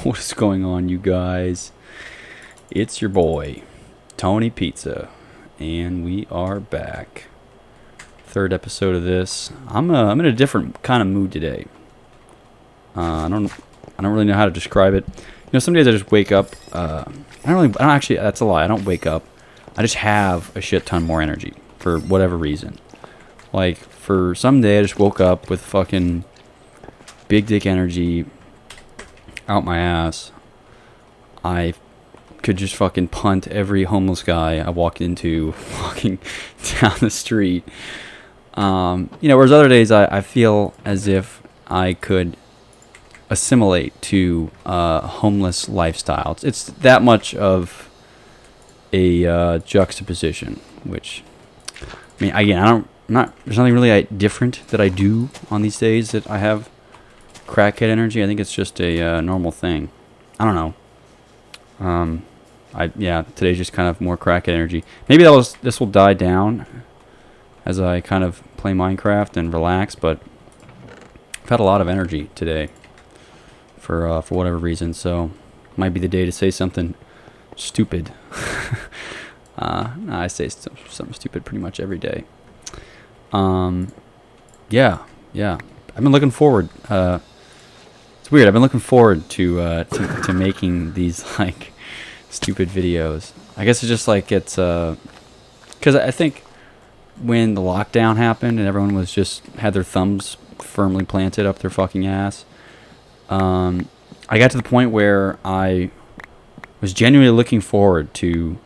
What is going on, you guys? It's your boy, Tony Pizza, and we are back. Third episode of this. I'm in a different kind of mood today. I don't really know how to describe it. You know, some days I just wake up. I don't actually. That's a lie. I don't wake up. I just have a shit ton more energy for whatever reason. Like for some day, I just woke up with fucking big dick energy out my ass. I could just fucking punt every homeless guy I walked into walking down the street. Whereas other days I feel as if I could assimilate to a homeless lifestyle. It's that much of a juxtaposition, which, I mean, again, there's nothing really different that I do on these days that I have crackhead energy. I think it's just a normal thing. I don't know. Today's just kind of more crackhead energy. Maybe this will die down as I kind of play Minecraft and relax. But I've had a lot of energy today for whatever reason. So might be the day to say something stupid. I say something stupid pretty much every day. Yeah. I've been looking forward. It's weird. I've been looking forward to making these like stupid videos. I guess it's just like it's because I think when the lockdown happened and everyone was just had their thumbs firmly planted up their fucking ass, I got to the point where I was genuinely looking forward to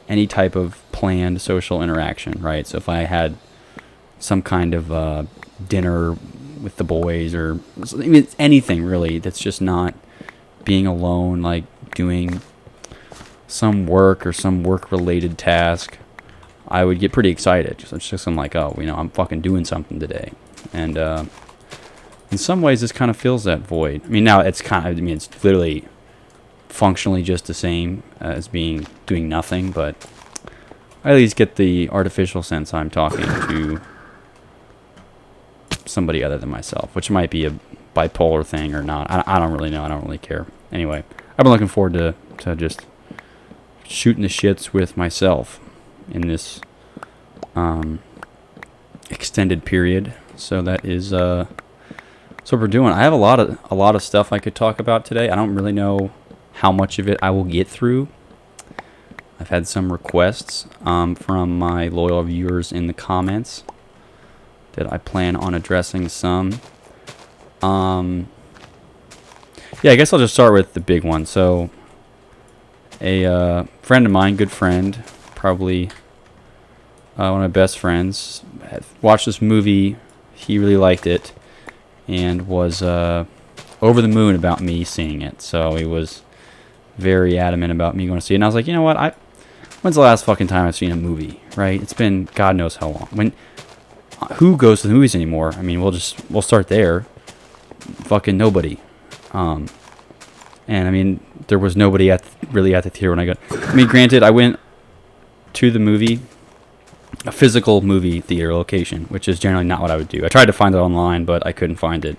any type of planned social interaction. Right. So if I had some kind of dinner with the boys, or I mean, it's anything really that's just not being alone, like doing some work or some work-related task, I would get pretty excited. I'm like, oh, I'm fucking doing something today. And in some ways, this kind of fills that void. I mean, now it's it's literally functionally just the same as doing nothing, but I at least get the artificial sense I'm talking to somebody other than myself, which might be a bipolar thing or not. I don't really know. I don't really care. Anyway, I've been looking forward to just shooting the shits with myself in this extended period. So that is what we're doing. I have a lot of stuff I could talk about today. I don't really know how much of it I will get through. I've had some requests from my loyal viewers in the comments that I plan on addressing some. I guess I'll just start with the big one. So, a friend of mine, good friend, probably one of my best friends, watched this movie. He really liked it and was over the moon about me seeing it. So he was very adamant about me going to see it. And I was like, you know what? When's the last fucking time I've seen a movie? Right? It's been God knows how long. Who goes to the movies anymore? I mean, we'll start there. Fucking nobody. And I mean, there was nobody really at the theater when I got. I mean, granted, I went to the movie, a physical movie theater location, which is generally not what I would do. I tried to find it online, but I couldn't find it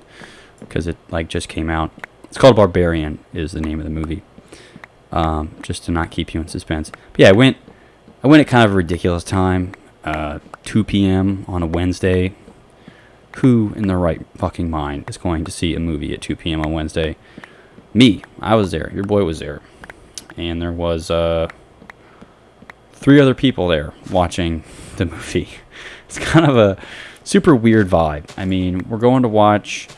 because it just came out. It's called Barbarian, is the name of the movie. Just to not keep you in suspense. But yeah, I went at kind of a ridiculous time. 2 p.m. on a Wednesday. Who in their right fucking mind is going to see a movie at 2 p.m. on Wednesday? Me. I was there. Your boy was there. And there was 3 other people there watching the movie. It's kind of a super weird vibe. I mean, we're going to watch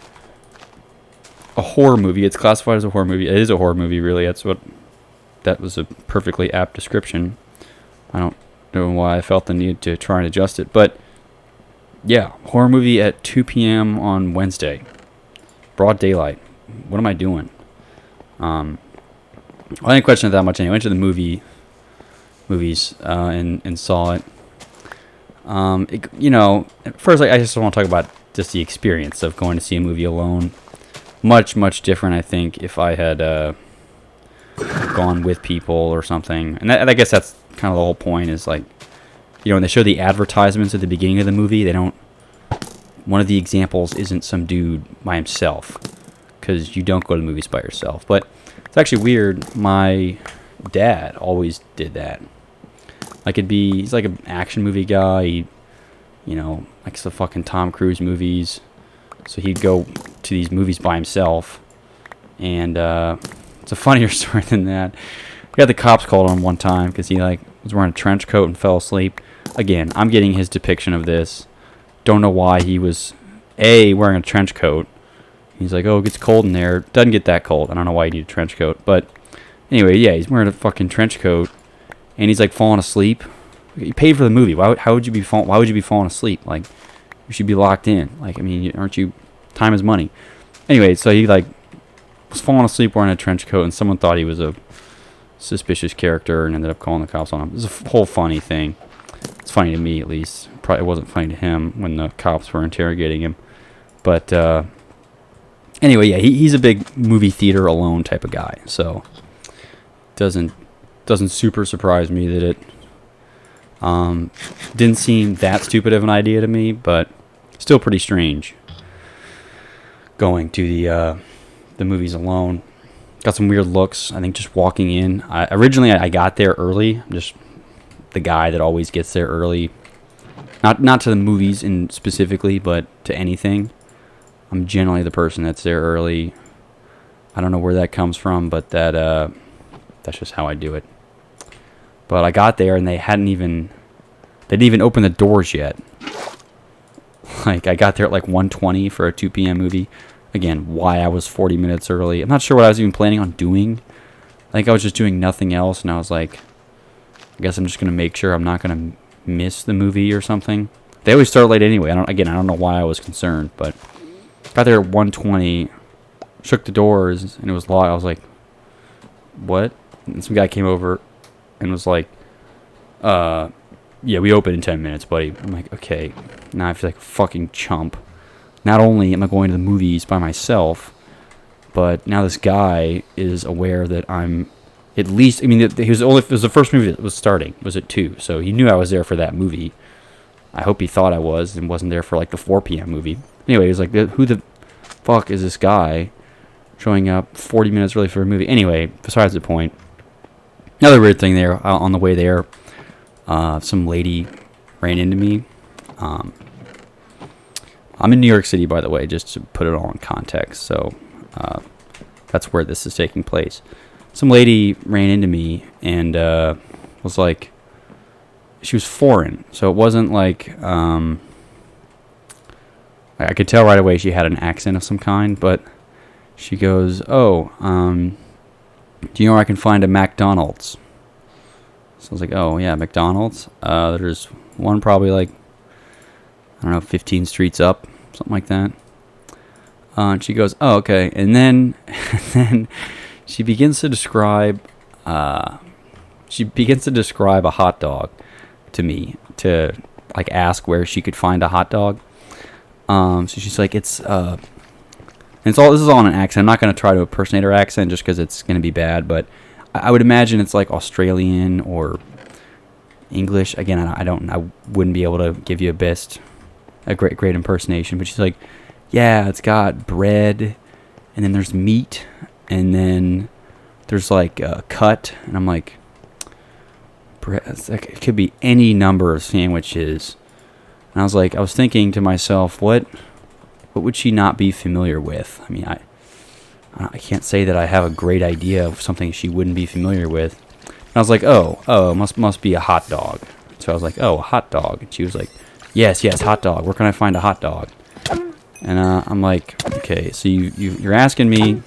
a horror movie. It's classified as a horror movie. It is a horror movie, really. That was a perfectly apt description. I don't know why I felt the need to try and adjust it, but yeah, horror movie at 2 p.m. on Wednesday, broad daylight. What am I doing? I didn't question it that much anyway. I went to the movies and saw it. At first, I just want to talk about just the experience of going to see a movie alone. Much, much different, I think, if I had gone with people or something. And I guess that's kind of the whole point, is like, when they show the advertisements at the beginning of the movie, one of the examples isn't some dude by himself because you don't go to the movies by yourself. But it's actually weird. My dad always did that. Like he's like an action movie guy. He, likes the fucking Tom Cruise movies. So he'd go to these movies by himself. And it's a funnier story than that. He got the cops called on him one time because he was wearing a trench coat and fell asleep. Again, I'm getting his depiction of this. Don't know why he was wearing a trench coat. He's like, oh, it gets cold in there. Doesn't get that cold. I don't know why you need a trench coat. But anyway, yeah, he's wearing a fucking trench coat. And he's like falling asleep. You paid for the movie. Why would you be falling asleep? Like, you should be locked in. Like, I mean, aren't you? Time is money. Anyway, so he was falling asleep wearing a trench coat, and someone thought he was a suspicious character and ended up calling the cops on him. It was a whole funny thing. It's funny to me, at least. Probably wasn't funny to him when the cops were interrogating him. But anyway, yeah, he's a big movie theater alone type of guy. So doesn't super surprise me that it didn't seem that stupid of an idea to me, but still pretty strange going to the movies alone. Got some weird looks, I think, just walking in. Originally I got there early. I'm just the guy that always gets there early. Not to the movies specifically, but to anything. I'm generally the person that's there early. I don't know where that comes from, but that's just how I do it. But I got there and they didn't even open the doors yet. Like, I got there at 1:20 for a 2 p.m. movie. Again, why I was 40 minutes early. I'm not sure what I was even planning on doing. I think I was just doing nothing else, and I was like, I guess I'm just going to make sure I'm not going to miss the movie or something. They always start late anyway. I don't know why I was concerned, but got there at 1:20, shook the doors, and it was locked. I was like, what? And some guy came over and was like, yeah, we open in 10 minutes, buddy. I'm like, okay. Now I feel like a fucking chump. Not only am I going to the movies by myself, but now this guy is aware that I'm at least, it was the first movie that was starting, was at 2, so he knew I was there for that movie. I hope he thought I was and wasn't there for the 4 p.m. movie. Anyway, he was like, who the fuck is this guy showing up 40 minutes early for a movie? Anyway, besides the point, another weird thing there, on the way there, some lady ran into me. I'm in New York City, by the way, just to put it all in context. So that's where this is taking place. Some lady ran into me and was like, she was foreign. So it wasn't like, I could tell right away she had an accent of some kind, but she goes, oh, do you know where I can find a McDonald's? So I was like, oh, yeah, McDonald's. There's one probably 15 streets up, something like that. And she goes, oh, okay. And then she begins to describe a hot dog to me, to ask where she could find a hot dog. So she's like, this is all in an accent. I'm not going to try to impersonate her accent just because it's going to be bad, but I would imagine it's Australian or English. Again, I wouldn't be able to give you a great impersonation, but she's like, yeah, it's got bread, and then there's meat, and then there's a cut, and I'm like, bread, it could be any number of sandwiches. And I was thinking to myself, what would she not be familiar with? I mean, I can't say that I have a great idea of something she wouldn't be familiar with. And I was like, oh, must be a hot dog. So I was like, oh, a hot dog. And she was like, yes, hot dog. Where can I find a hot dog? And I'm like, okay, so you're asking me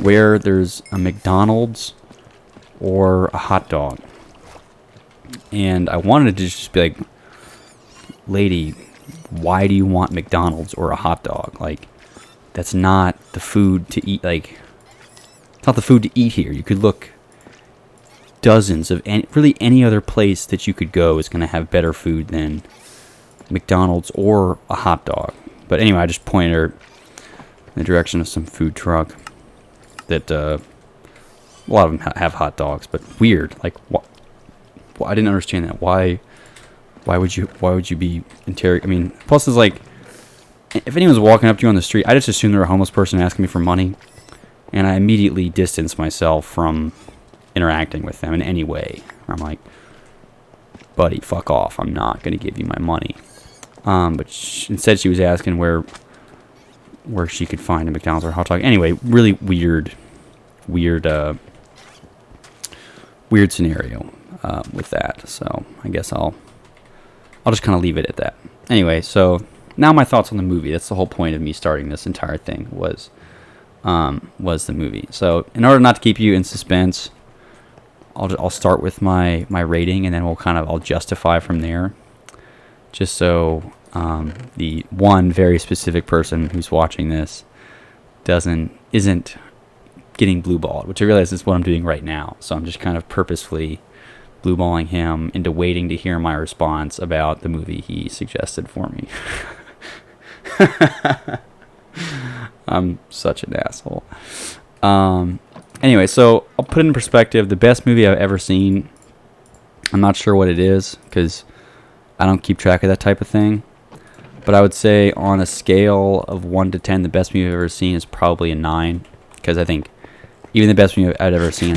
where there's a McDonald's or a hot dog. And I wanted to just be like, lady, why do you want McDonald's or a hot dog? That's not the food to eat. It's not the food to eat here. You could look dozens of any other place that you could go is going to have better food than McDonald's or a hot dog. But anyway, I just pointed her in the direction of some food truck that a lot of them have hot dogs, but weird. I didn't understand that. Why would you be interrogating? I mean, plus it's if anyone's walking up to you on the street, I just assume they're a homeless person asking me for money, and I immediately distance myself from interacting with them in any way. I'm like, buddy, fuck off. I'm not going to give you my money. But instead she was asking where she could find a McDonald's or a hot dog. Anyway, really weird scenario with that. So I guess I'll just kind of leave it at that. Anyway, so now my thoughts on the movie. That's the whole point of me starting this entire thing was the movie. So in order not to keep you in suspense, I'll start with my rating, and then I'll justify from there. Just so the one very specific person who's watching this isn't getting blue-balled, which I realize is what I'm doing right now. So I'm just kind of purposefully blue-balling him into waiting to hear my response about the movie he suggested for me. I'm such an asshole. Anyway, so I'll put it in perspective. The best movie I've ever seen, I'm not sure what it is because I don't keep track of that type of thing. But I would say on a scale of 1 to 10, the best movie I've ever seen is probably a 9. Because I think even the best movie I've ever seen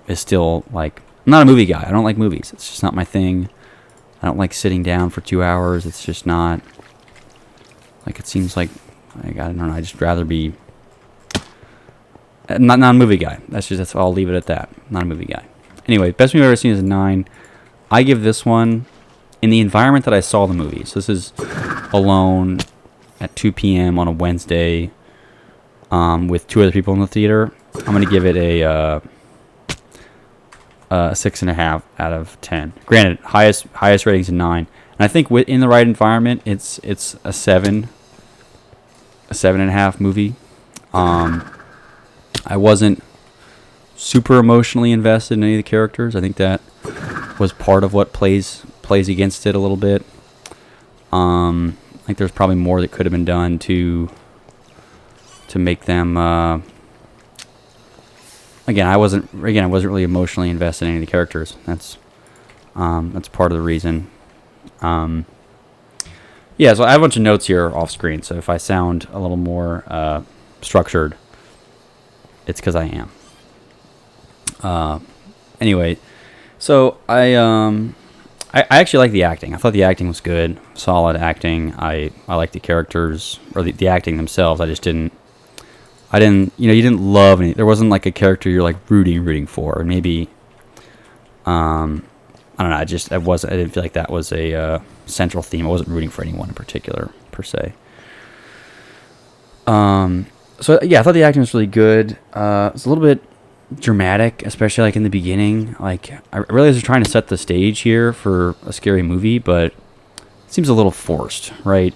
is still like... I'm not a movie guy. I don't like movies. It's just not my thing. I don't like sitting down for 2 hours. It's just not... Like, it seems like... I don't know. I'd just rather be... Not a movie guy. That's I'll leave it at that. Not a movie guy. Anyway, best movie I've ever seen is a 9. I give this one... In the environment that I saw the movie, so this is alone at 2 p.m. on a Wednesday with 2 other people in the theater, I'm going to give it a 6.5 out of 10. Granted, highest rating is a 9. And I think in the right environment, it's a 7.5 movie. I wasn't super emotionally invested in any of the characters. I think that was part of what plays against it a little bit. I think there's probably more that could have been done to make them. Again, I wasn't really emotionally invested in any of the characters. That's part of the reason. Yeah, so I have a bunch of notes here off screen. So if I sound a little more structured, it's because I am. Anyway, so I actually like the acting. I thought the acting was good, solid acting. I like the characters or the acting themselves. I didn't you didn't love any. There wasn't like a character you're like rooting for. Or maybe I don't know. I didn't feel like that was a central theme. I wasn't rooting for anyone in particular per se. So yeah, I thought the acting was really good. It's a little bit dramatic, especially like in the beginning. Like I realize they're trying to set the stage here for a scary movie, but it seems a little forced, right?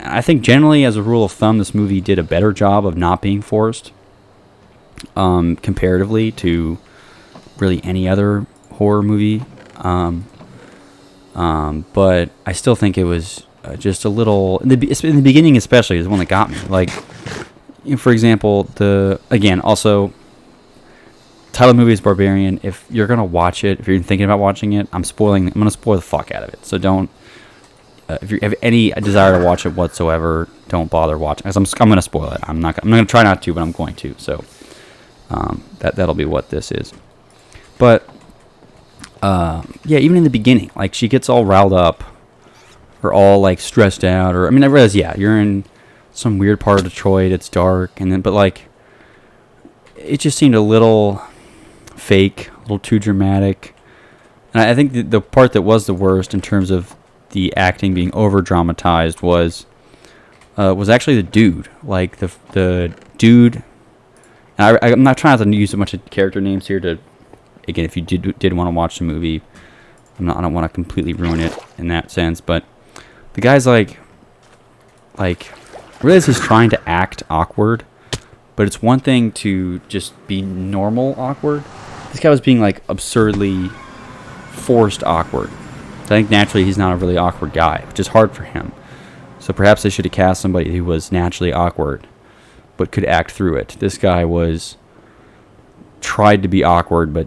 I think generally, as a rule of thumb, this movie did a better job of not being forced, comparatively to really any other horror movie. But I still think it was just a little in the beginning, especially, is the one that got me. Like, for example, also. Title of the movie is Barbarian. If you're gonna watch it, if you're thinking about watching it, I'm gonna spoil the fuck out of it. So don't. If you have any desire to watch it whatsoever, don't bother watching. Because I'm gonna spoil it. I'm gonna try not to, but I'm going to. So that'll be what this is. But yeah, even in the beginning, like she gets all riled up, or all like stressed out, or I realize you're in some weird part of Detroit. It's dark, but like it just seemed a little fake, a little too dramatic. And I think the part that was the worst in terms of the acting being over dramatized was actually the dude. Like the dude. And I'm not trying to use a bunch of character names here to, again, if you did want to watch the movie, I don't want to completely ruin it in that sense. But the guy's like I realize he's trying to act awkward, but it's one thing to just be normal awkward. This guy was being like absurdly forced awkward. I think naturally he's not a really awkward guy, which is hard for him. So perhaps they should have cast somebody who was naturally awkward, but could act through it. This guy tried to be awkward, but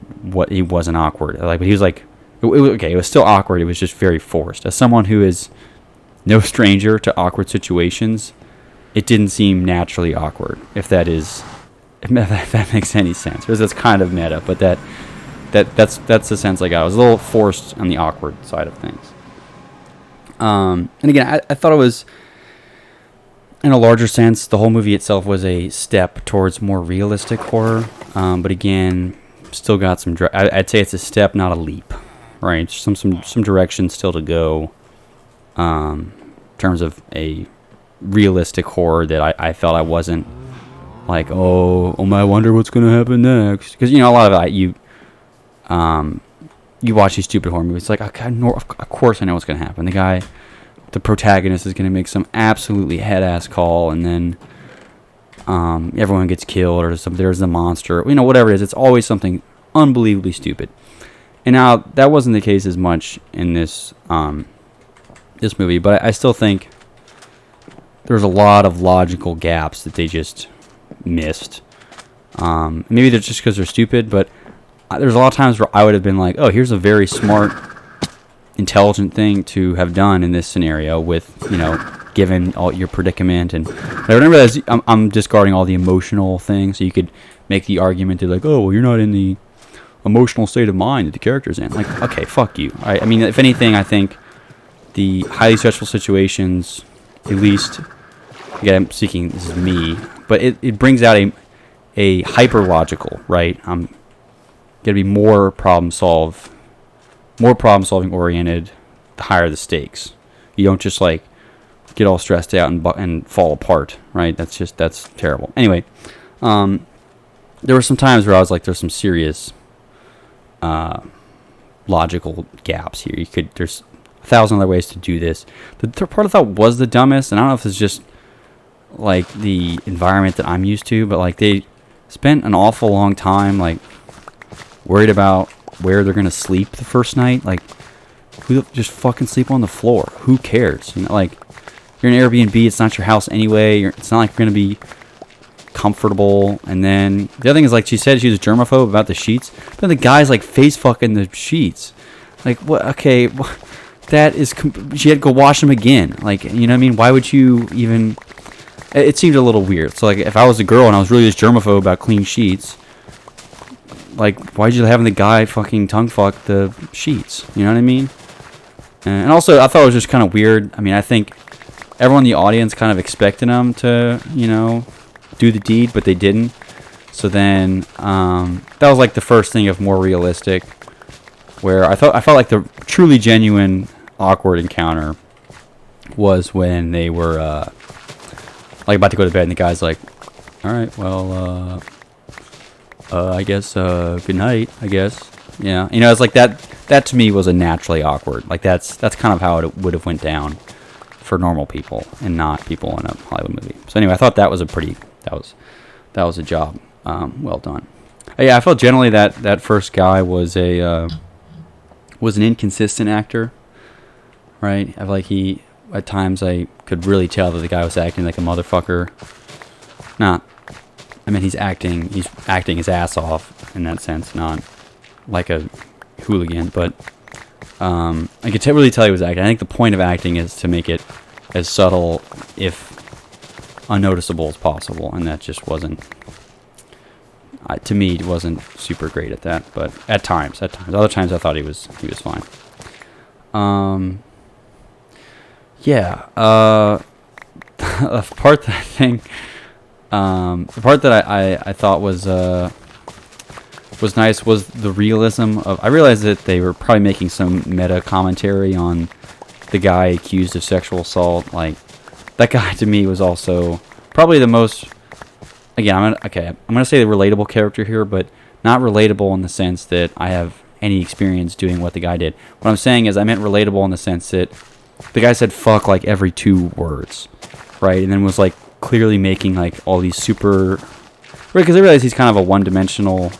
he wasn't awkward. But he was like, it was still awkward. It was just very forced. As someone who is no stranger to awkward situations, it didn't seem naturally awkward, if that makes any sense. Because that's kind of meta, but that's the sense I got. I was a little forced on the awkward side of things. And again, I thought it was, in a larger sense, the whole movie itself was a step towards more realistic horror. But again, still got some. I'd say it's a step, not a leap, right? Some direction still to go. In terms of a realistic horror that I felt I wasn't like, oh my, I wonder what's gonna happen next. Because a lot of it, you watch these stupid horror movies. It's like, of course I know what's gonna happen. The protagonist is gonna make some absolutely head-ass call, and then everyone gets killed, or there's the monster. Whatever it is, it's always something unbelievably stupid. And now that wasn't the case as much in this movie, but I still think there's a lot of logical gaps that they just missed. Maybe they're just because they're stupid, but there's a lot of times where I would have been like, oh, here's a very smart, intelligent thing to have done in this scenario with, given all your predicament. And I remember that I'm discarding all the emotional things, so you could make the argument that, like, oh, well, you're not in the emotional state of mind that the character's in. Like, okay, fuck you. I mean, if anything, I think the highly stressful situations, at least, again, I'm speaking, this is me, but it brings out a hyper-logical, right? I'm going to be more problem-solving oriented, the higher the stakes. You don't just, like, get all stressed out and fall apart, right? That's terrible. Anyway, there were some times where I was like, there's some serious logical gaps here. There's 1,000 other ways to do this. The third part I thought was the dumbest, and I don't know if it's just like the environment that I'm used to, but like they spent an awful long time like worried about where they're gonna sleep the first night. Like, who just fucking sleep on the floor? Who cares? Like, you're in Airbnb. It's not your house anyway. It's not like you're gonna be comfortable. And then the other thing is, like, she said she was germaphobe about the sheets, but the guy's like face fucking the sheets. Like, what? Okay, that is. She had to go wash them again. Like, you know what I mean? Why would you even? It seemed a little weird. So, like, if I was a girl and I was really just germaphobe about clean sheets, like, why'd you having the guy fucking tongue fuck the sheets? You know what I mean? And also, I thought it was just kind of weird. I mean, I think everyone in the audience kind of expected them to, do the deed, but they didn't. So then, that was like the first thing of more realistic, where I felt like the truly genuine awkward encounter was when they were like about to go to bed, and the guy's like, "All right, well, I guess good night, I guess." Yeah, it's like that. That to me was a naturally awkward. Like that's kind of how it would have went down for normal people and not people in a Hollywood movie. So anyway, I thought that was that was a job well done. Yeah, I felt generally that first guy was an inconsistent actor, right? I feel like at times I could really tell that the guy was acting like a motherfucker. He's acting his ass off in that sense, not like a hooligan, but I could really tell he was acting. I think the point of acting is to make it as subtle, if unnoticeable, as possible, and that just wasn't. To me, it wasn't super great at that, but at times, other times I thought he was fine. The part that I think, the part that I thought was nice was the realism of. I realized that they were probably making some meta commentary on the guy accused of sexual assault. Like, that guy to me was also probably the most. Again, I'm gonna say the relatable character here, but not relatable in the sense that I have any experience doing what the guy did. What I'm saying is I meant relatable in the sense that the guy said fuck like every 2 words, right? And then was like clearly making like all these super, right? Because I realize he's kind of a one-dimensional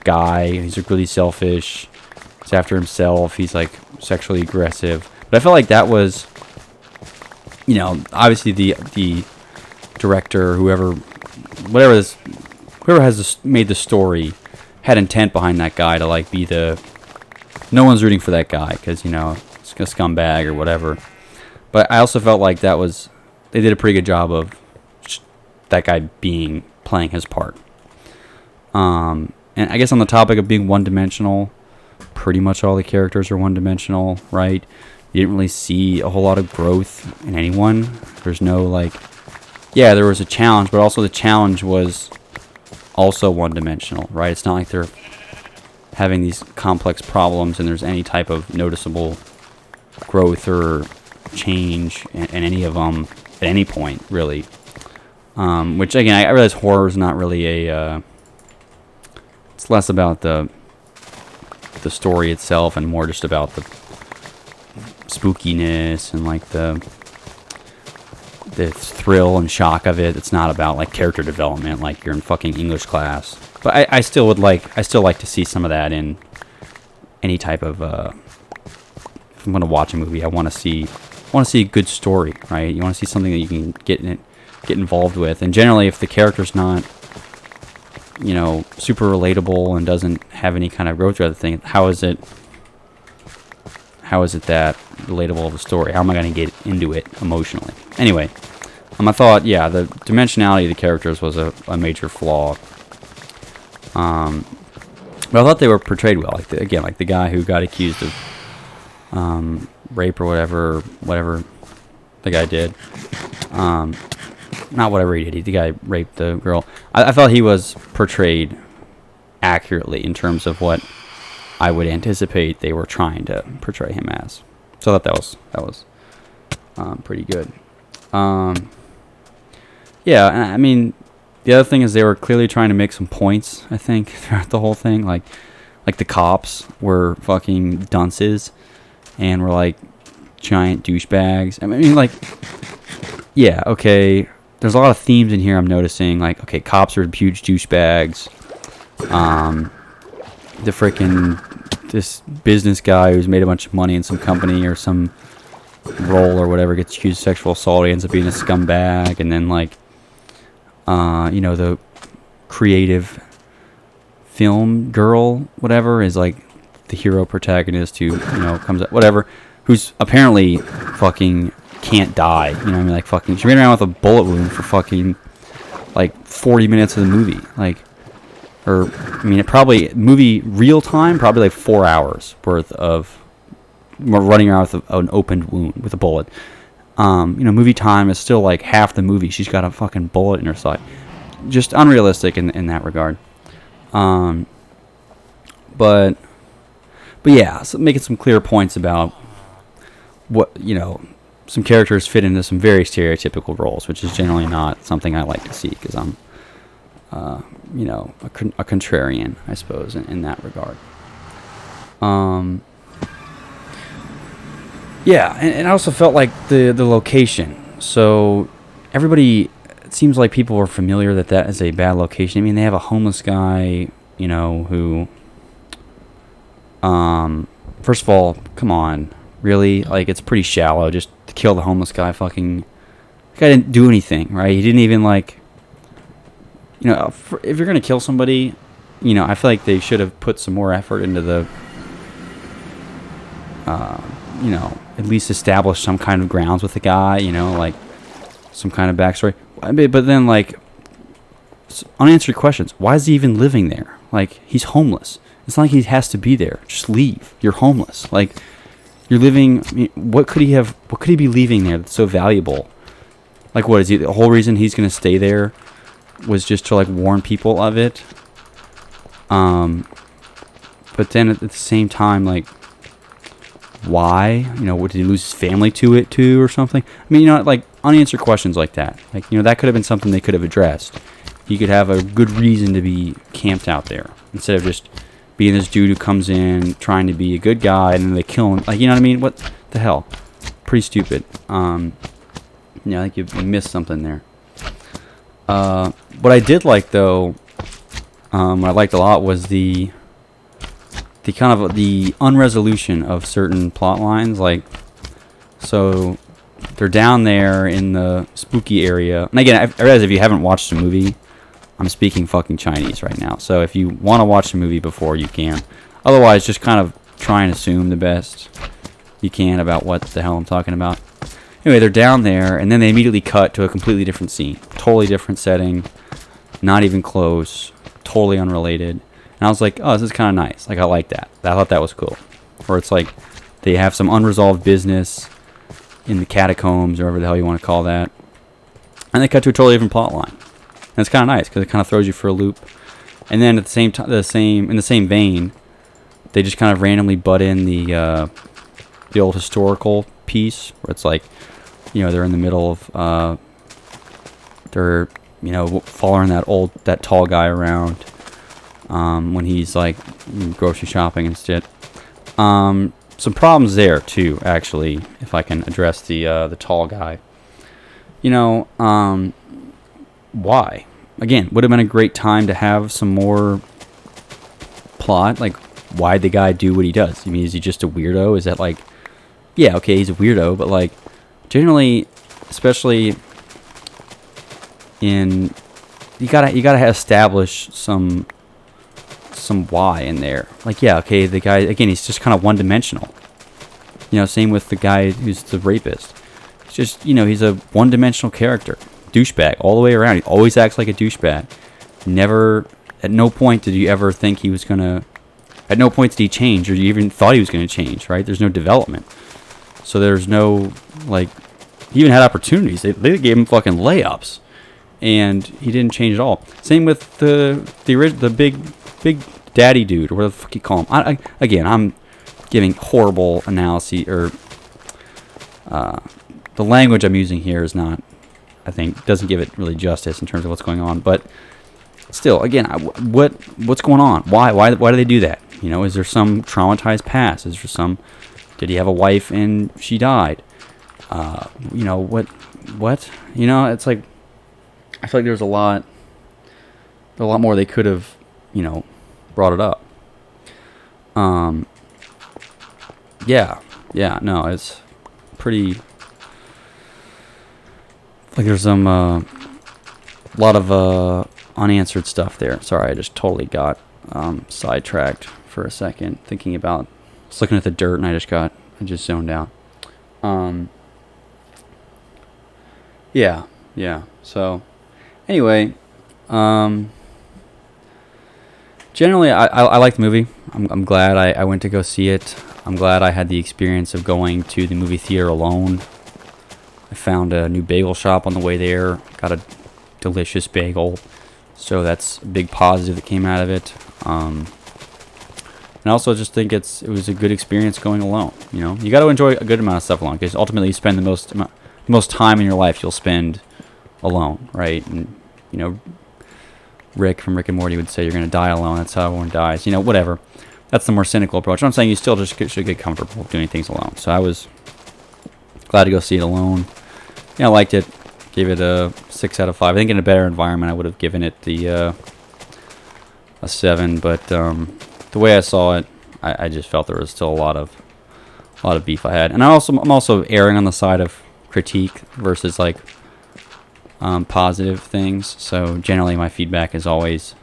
guy. He's like really selfish. He's after himself. He's like sexually aggressive. But I felt like that was, obviously the director, whoever has made the story had intent behind that guy to like be no one's rooting for that guy because it's a scumbag or whatever. But I also felt like they did a pretty good job of that guy playing his part. And I guess on the topic of being one-dimensional, pretty much all the characters are one-dimensional, right? You didn't really see a whole lot of growth in anyone. There's no, like... Yeah, there was a challenge, but also the challenge was also one-dimensional, right? It's not like they're having these complex problems and there's any type of noticeable growth or change in any of them at any point, really. Which, again, I realize horror is not really a... it's less about the story itself and more just about the spookiness and like the thrill and shock of it. It's not about like character development like you're in fucking English class. But I still like to see some of that in any type of if I'm gonna watch a movie. I want to see a good story, right? You want to see something that you can get involved with. And generally, if the character's not, you know, super relatable and doesn't have any kind of growth or other thing, how is it that relatable of a story? How am I going to get into it emotionally? Anyway, I thought, yeah, the dimensionality of the characters was a major flaw. But I thought they were portrayed well. Like the guy who got accused of rape or whatever the guy did. Not whatever he did. The guy raped the girl. I felt he was portrayed accurately in terms of what I would anticipate they were trying to portray him as. So I thought that was pretty good. Yeah, I mean, the other thing is they were clearly trying to make some points, I think, throughout the whole thing. Like the cops were fucking dunces and were like giant douchebags. I mean, like, yeah, okay. There's a lot of themes in here I'm noticing. Like, okay, cops are huge douchebags. This business guy who's made a bunch of money in some company or some role or whatever gets accused of sexual assault. He ends up being a scumbag. And then, like, you know, the creative film girl, whatever, is like the hero protagonist who, you know, comes up, whatever, who's apparently fucking can't die. You know what I mean? Like, fucking, she ran around with a bullet wound for fucking, like, 40 minutes of the movie. Like, or, I mean, it probably, movie real time, probably like 4 hours worth of running around with an opened wound with a bullet. You know, movie time is still like half the movie. She's got a fucking bullet in her side. Just unrealistic in that regard. But yeah, so making some clear points about what, you know, some characters fit into some very stereotypical roles, which is generally not something I like to see because I'm, you know, a contrarian, I suppose, in that regard. Yeah, and I also felt like the location. So everybody, it seems like people are familiar that is a bad location. I mean, they have a homeless guy, you know, who, first of all, come on, really? Like, it's pretty shallow just to kill the homeless guy. Fucking, the guy didn't do anything, right? He didn't even, like, you know, if you're going to kill somebody, you know, I feel like they should have put some more effort into the, you know, at least establish some kind of grounds with the guy, you know, like some kind of backstory. But then, like, unanswered questions. Why is he even living there? Like, he's homeless. It's not like he has to be there. Just leave. You're homeless. Like, you're living. I mean, what could he be leaving there that's so valuable? Like, what is he? The whole reason he's going to stay there was just to, like, warn people of it. But then at the same time, like, why? You know, did he lose his family to it too or something? I mean, you know, like, unanswered questions like that. Like, you know, that could have been something they could have addressed. He could have a good reason to be camped out there instead of just being this dude who comes in trying to be a good guy and then they kill him. Like, you know what I mean? What the hell? Pretty stupid. Yeah, I think you missed something there. What I did like, though, what I liked a lot was the kind of the unresolution of certain plot lines. Like, so they're down there in the spooky area. And again, I realize if you haven't watched the movie, I'm speaking fucking Chinese right now. So if you want to watch the movie before, you can. Otherwise, just kind of try and assume the best you can about what the hell I'm talking about. Anyway, they're down there, and then they immediately cut to a completely different scene. Totally different setting. Not even close. Totally unrelated. And I was like, oh, this is kind of nice. Like, I like that. I thought that was cool. Or it's like they have some unresolved business in the catacombs, or whatever the hell you want to call that. And they cut to a totally different plot line. And it's kind of nice, because it kind of throws you for a loop. And then at the same time, in the same vein, they just kind of randomly butt in the old historical piece, where it's like, they're in the middle of, they're, following that tall guy around, when he's like grocery shopping and shit. Some problems there too, actually, if I can address the tall guy. Why? Again, would have been a great time to have some more plot. Like, why'd the guy do what he does? I mean, is he just a weirdo? Is that like, yeah, okay, he's a weirdo, but like, generally, especially in, you gotta establish some why in there. Like, yeah, okay, the guy, again, he's just kind of one-dimensional. Same with the guy who's the rapist. It's just, he's a one-dimensional character. Douchebag all the way around. He always acts like a douchebag. Never, at no point did you ever think he was gonna, at no point did he change, or you even thought he was gonna change, right? There's no development. So there's no, like, he even had opportunities. They gave him fucking layups, and he didn't change at all. Same with the big daddy dude, or whatever the fuck you call him. Again, I'm giving horrible analysis, or the language I'm using here is not, I think, doesn't give it really justice in terms of what's going on. But still, again, what's going on? Why do they do that? Is there some traumatized past? Is there some, did he have a wife and she died? What? It's like, I feel like there's a lot more they could have, brought it up. No, it's pretty, like, there's some, lot of, unanswered stuff there. Sorry, I just totally got, sidetracked for a second, thinking about, just looking at the dirt, and I just zoned out. So, anyway, generally, I like the movie. I'm glad I went to go see it. I'm glad I had the experience of going to the movie theater alone. I found a new bagel shop on the way there. Got a delicious bagel. So that's a big positive that came out of it. And I also just think it was a good experience going alone. You got to enjoy a good amount of stuff alone, because ultimately you spend the most time in your life you'll spend alone, right? And Rick from Rick and Morty would say you're going to die alone. That's how everyone dies. Whatever. That's the more cynical approach. I'm saying you still just should get comfortable doing things alone. So I was glad to go see it alone. I liked it. Gave it a 6 out of 5. I think in a better environment I would have given it a 7. But the way I saw it, I just felt there was still a lot of beef I had. And I'm also erring on the side of critique versus like positive things. So generally my feedback is always,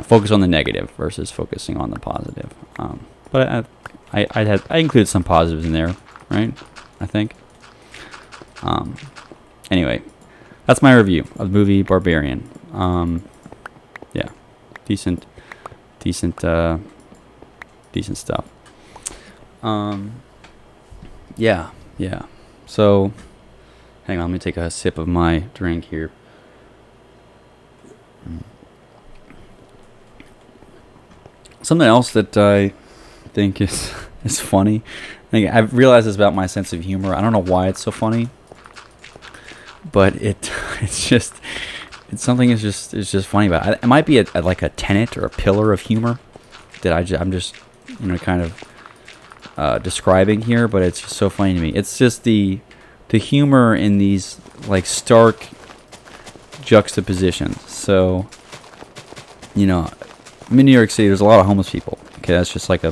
focus on the negative versus focusing on the positive. But I included some positives in there, right? I think. Anyway, that's my review of the movie Barbarian. Decent stuff. So, hang on, let me take a sip of my drink here. Something else that I think is funny. I've realized this about my sense of humor. I don't know why it's so funny, but it's something is just funny about it. It might be like a tenet or a pillar of humor that I'm just kind of describing here, but it's just so funny to me. It's just the humor in these like stark juxtapositions. So, I'm in New York City. There's a lot of homeless people. Okay, that's just like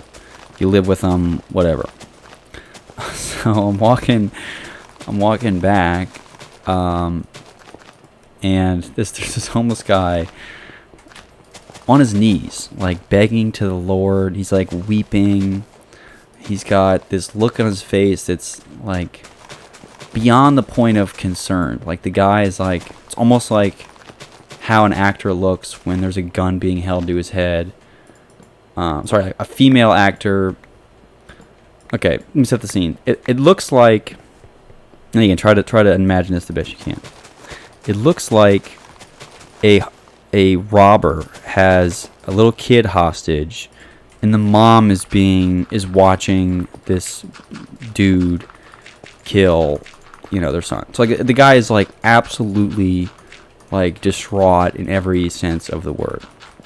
you live with them, whatever. So I'm walking back, and there's this homeless guy on his knees, like begging to the Lord. He's like weeping. He's got this look on his face that's like beyond the point of concern. Like, the guy is like, it's almost like how an actor looks when there's a gun being held to his head. Sorry, a female actor. Okay, let me set the scene. It looks like, and again, try to imagine this the best you can. It looks like a robber has a little kid hostage, and the mom is watching this dude kill, their son. So like, the guy is like absolutely like distraught in every sense of the word.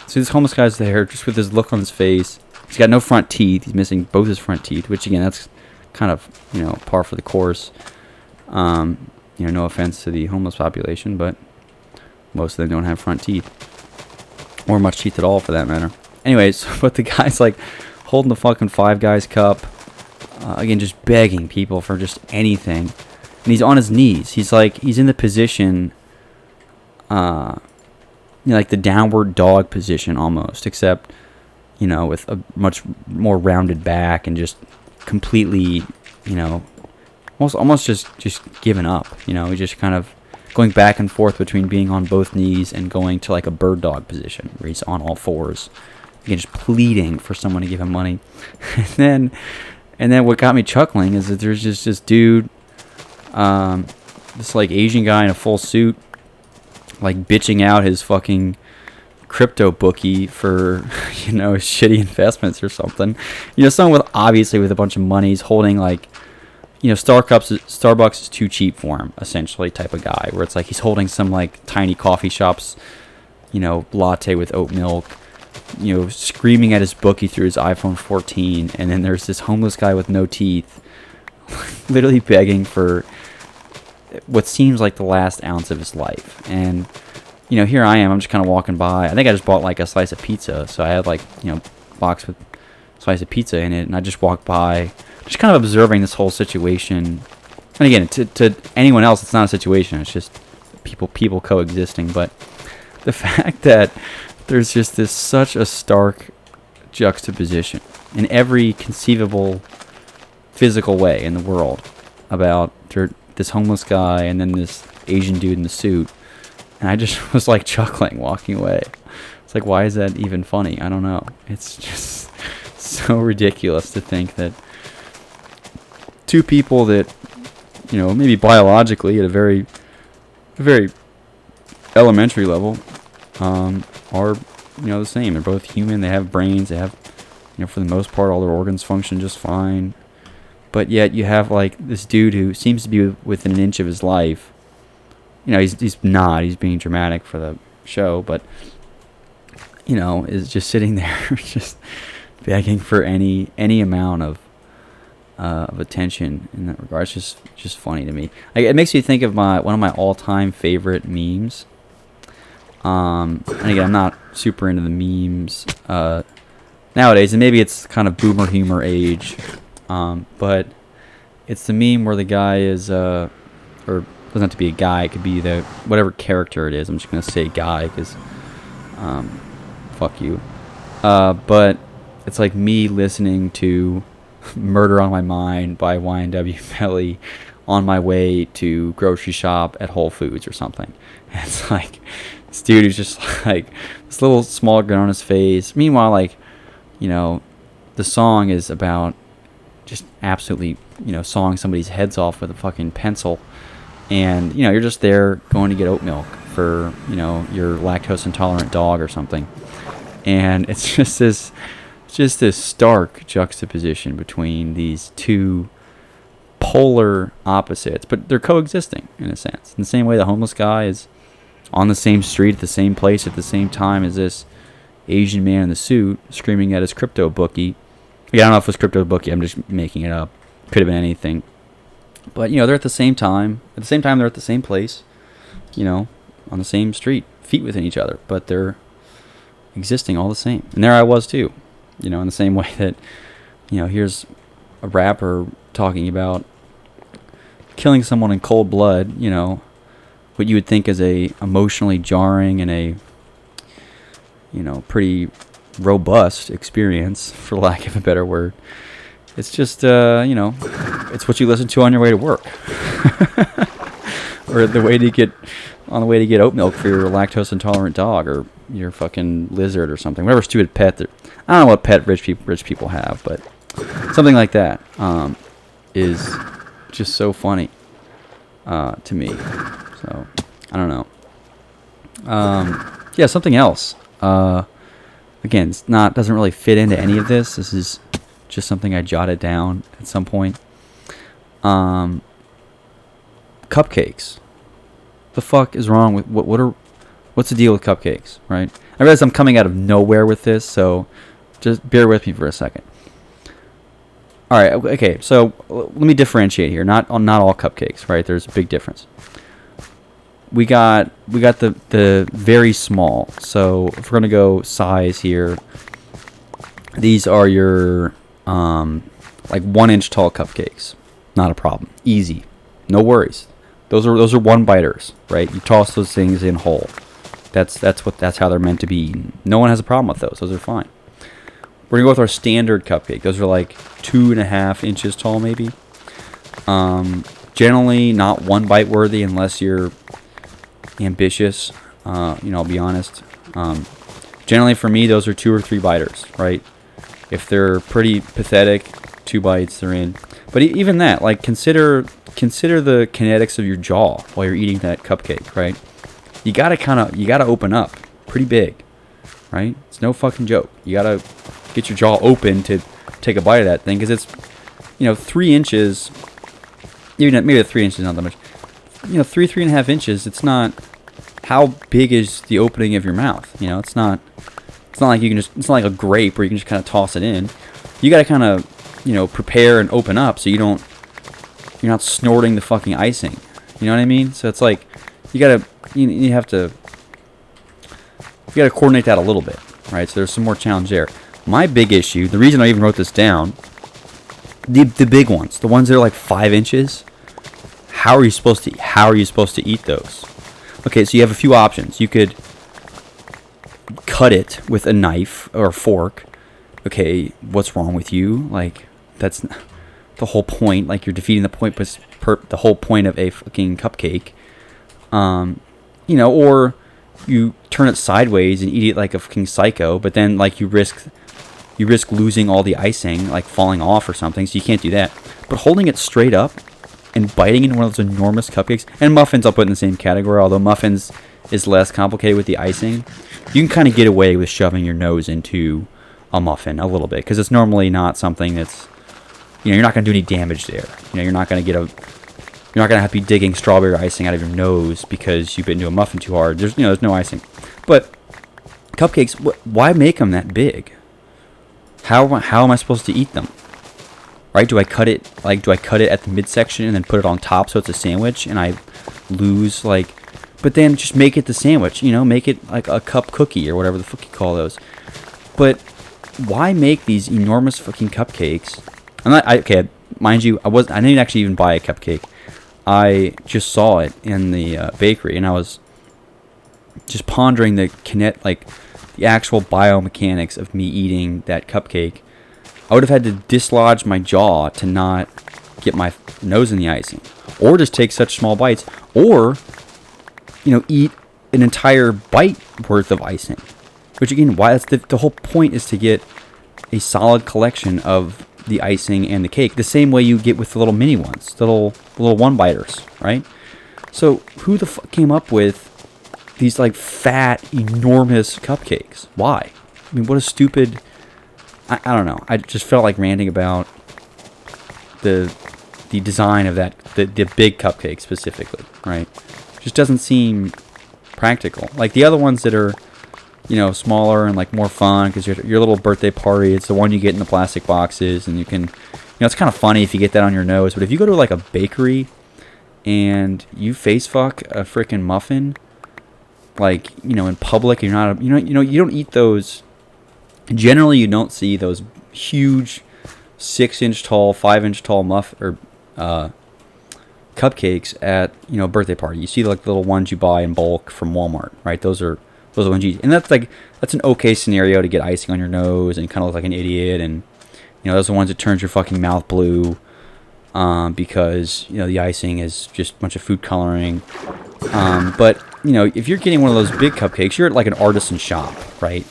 So this homeless guy's there just with this look on his face. He's got no front teeth. He's missing both his front teeth, which again, that's kind of par for the course. No offense to the homeless population, but most of them don't have front teeth, or much teeth at all for that matter. Anyways, but the guy's like holding the fucking Five Guys cup, again, just begging people for just anything, and he's on his knees. He's in the position, like the downward dog position almost, except with a much more rounded back and just completely, almost just giving up. He's just kind of going back and forth between being on both knees and going to like a bird dog position where he's on all fours, again, just pleading for someone to give him money. and then what got me chuckling is that there's just this dude, this like Asian guy in a full suit, like bitching out his fucking crypto bookie for shitty investments or something. Someone obviously with a bunch of money. He's holding like, Starbucks is too cheap for him, essentially, type of guy, where it's like he's holding some like tiny coffee shop's latte with oat milk, screaming at his bookie through his iPhone 14, and then there's this homeless guy with no teeth literally begging for what seems like the last ounce of his life. And here I am, I'm just kind of walking by. I think I just bought like a slice of pizza, so I had like box with a slice of pizza in it, and I just walked by, just kind of observing this whole situation. And again, to anyone else, it's not a situation, it's just people coexisting. But the fact that there's just such a stark juxtaposition in every conceivable physical way in the world about this homeless guy and then this Asian dude in the suit, and I just was like chuckling walking away. It's like, why is that even funny? I don't know. It's just so ridiculous to think that two people that maybe biologically at a very elementary level are the same. They're both human. They have brains. They have for the most part all their organs function just fine. But yet you have like this dude who seems to be within an inch of his life. He's not. He's being dramatic for the show, but is just sitting there, just begging for any amount of attention in that regard. It's just funny to me. It makes me think of one of my all-time favorite memes. And again, I'm not super into the memes nowadays, and maybe it's kind of boomer humor age. But it's the meme where the guy is, or it doesn't have to be a guy. It could be whatever character it is. I'm just gonna say guy because, fuck you. But it's like me listening to "Murder on My Mind" by YNW Melly on my way to grocery shop at Whole Foods or something. And it's like this dude who's just like this little small grin on his face. Meanwhile, like the song is about just absolutely sawing somebody's heads off with a fucking pencil, and you're just there going to get oat milk for your lactose intolerant dog or something, and it's just this stark juxtaposition between these two polar opposites, but they're coexisting in a sense. In the same way the homeless guy is on the same street at the same place at the same time as this Asian man in the suit screaming at his crypto bookie. Yeah, I don't know if it was crypto bookie. I'm just making it up. Could have been anything. But they're at the same time. At the same time, they're at the same place. On the same street, feet within each other, but they're existing all the same. And there I was too. In the same way that here's a rapper talking about killing someone in cold blood. What you would think is a emotionally jarring and a pretty robust experience, for lack of a better word. It's just, you know, it's what you listen to on your way to work. Or the way to get, on the way to get oat milk for your lactose intolerant dog or your fucking lizard or something. Whatever stupid pet that, I don't know what pet rich people have, but something like that is just so funny to me. So, I don't know. Yeah, something else. Again, it's not, doesn't really fit into any of this. This is just something I jotted down at some point. Cupcakes. The fuck is wrong with what's the deal with cupcakes, right? I realize I'm coming out of nowhere with this, so just bear with me for a second. All right, okay. So let me differentiate here. Not all cupcakes, right? There's a big difference. We got the very small. So if we're gonna go size here, these are your like 1 inch tall cupcakes. Not a problem. Easy. No worries. Those are one biters, right? You toss those things in whole. That's how they're meant to be eaten. No one has a problem with those. Those are fine. We're gonna go with our standard cupcake. Those are like 2.5 inches tall, maybe. Generally not one bite worthy unless you're ambitious. I'll be honest. Generally for me, those are 2 or 3 biters, right? If they're pretty pathetic, 2 bites, they're in. But even that, like consider the kinetics of your jaw while you're eating that cupcake, right? You gotta open up pretty big, right? It's no fucking joke. You gotta get your jaw open to take a bite of that thing, because it's, 3 inches. Even maybe 3 inches, not that much. 3.5 inches. It's not. How big is the opening of your mouth? It's not like you can just. It's not like a grape where you can just kind of toss it in. You gotta kind of, prepare and open up so you're not snorting the fucking icing. You know what I mean? So it's like you have to coordinate that a little bit, right? So there's some more challenge there. My big issue, the reason I even wrote this down, the big ones, the ones that are like 5 inches. How are you supposed to eat those? Okay, so you have a few options. You could cut it with a knife or a fork. Okay, what's wrong with you? Like, that's the whole point. Like, you're defeating the point, the whole point of a fucking cupcake. Or you turn it sideways and eat it like a fucking psycho, but then like you risk losing all the icing, like falling off or something, so you can't do that. But holding it straight up and biting into one of those enormous cupcakes, and muffins I'll put in the same category, although muffins is less complicated with the icing. You can kind of get away with shoving your nose into a muffin a little bit, because it's normally not something that's, you're not going to do any damage there. You're not going to have to be digging strawberry icing out of your nose because you bit into a muffin too hard. There's no icing. But cupcakes, why make them that big? How am I supposed to eat them? Right? Do I cut it at the midsection and then put it on top so it's a sandwich and I lose but then just make it the sandwich, make it like a cup cookie or whatever the fuck you call those. But why make these enormous fucking cupcakes? Mind you, I didn't actually even buy a cupcake. I just saw it in the bakery, and I was just pondering the actual biomechanics of me eating that cupcake. I would have had to dislodge my jaw to not get my nose in the icing, or just take such small bites, or eat an entire bite worth of icing. Which again, why that's the whole point is to get a solid collection of the icing and the cake, the same way you get with the little mini ones, the little one-biters, right? So who the fuck came up with these fat, enormous cupcakes? Why? I mean, what a stupid... I don't know. I just felt like ranting about the design of that, the big cupcake specifically, right? Just doesn't seem practical. Like the other ones that are, smaller and more fun, because your little birthday party, it's the one you get in the plastic boxes, and you can, it's kind of funny if you get that on your nose. But if you go to a bakery and you face fuck a freaking muffin, in public, you're not, you don't eat those. Generally, you don't see those huge 6-inch tall, 5-inch tall cupcakes at birthday party. You see the little ones you buy in bulk from Walmart, right? Those are the ones you eat. And that's an okay scenario to get icing on your nose and kind of look like an idiot and You know, those are the ones that turns your fucking mouth blue, because, you know, the icing is just a bunch of food coloring. But, you know, if you're getting one of those big cupcakes, you're at like an artisan shop, right?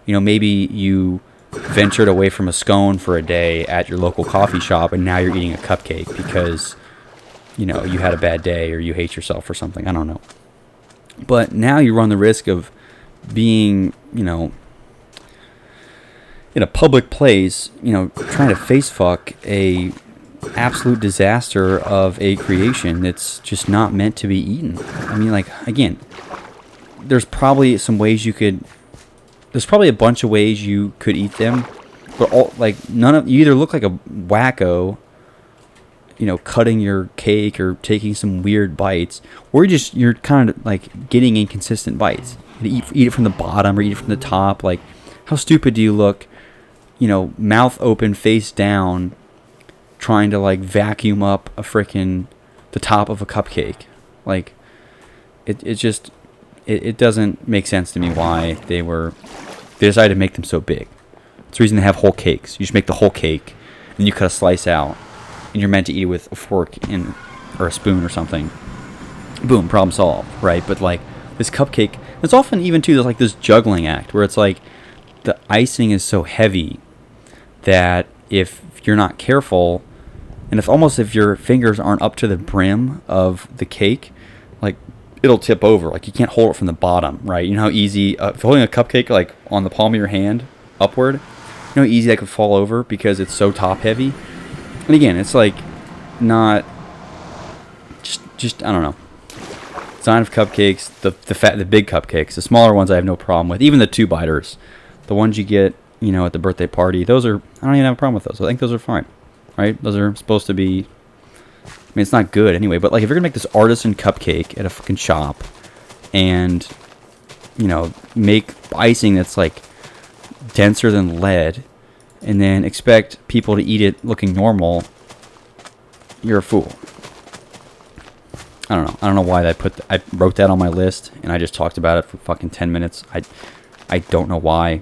You know, maybe you ventured away from a scone for a day at your local coffee shop, and now you're eating a cupcake because, you know, you had a bad day or you hate yourself or something. I don't know. But now you run the risk of being, you know, in a public place, you know, trying to face fuck a absolute disaster of a creation that's just not meant to be eaten. I mean, like, again, there's probably some ways you could, there's probably a bunch of ways you could eat them, but all, like, none of, you either look like a wacko, you know, cutting your cake or taking some weird bites, or you're kind of like getting inconsistent bites. You eat it from the bottom or eat it from the top. Like, how stupid do you look, you know, mouth open, face down, trying to like vacuum up the top of a cupcake? Like, it doesn't make sense to me why they decided to make them so big. It's the reason they have whole cakes. You just make the whole cake and you cut a slice out, and you're meant to eat it with a fork or a spoon or something. Boom, problem solved, right? But like this cupcake, it's often even too, there's like this juggling act where it's like the icing is so heavy that if you're not careful, and if your fingers aren't up to the brim of the cake, like, it'll tip over. Like, you can't hold it from the bottom, right? You know how easy, if holding a cupcake like on the palm of your hand upward, you know how easy that could fall over because it's so top heavy. And again, it's like not just I don't know. Design of cupcakes, the big cupcakes, the smaller ones I have no problem with. Even the 2-biters, the ones you get, you know, at the birthday party, I don't even have a problem with those. I think those are fine, right? Those are supposed to be, I mean, it's not good anyway, but like if you're gonna make this artisan cupcake at a fucking shop and, you know, make icing that's like denser than lead and then expect people to eat it looking normal, you're a fool. I don't know why I wrote that on my list and I just talked about it for fucking 10 minutes. I don't know why.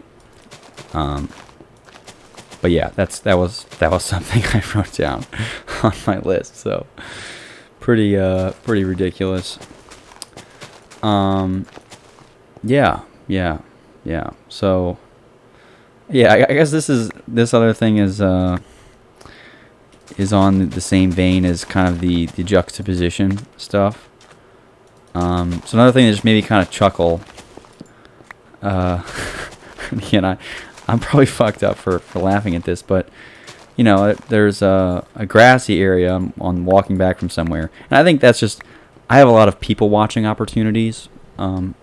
But yeah, that was something I wrote down on my list. So pretty ridiculous. Yeah. So yeah, I guess this other thing is on the same vein as kind of the juxtaposition stuff. So another thing that just made me kind of chuckle. Again, I'm probably fucked up for laughing at this, but you know, there's a grassy area on walking back from somewhere, and I think that's just, I have a lot of people watching opportunities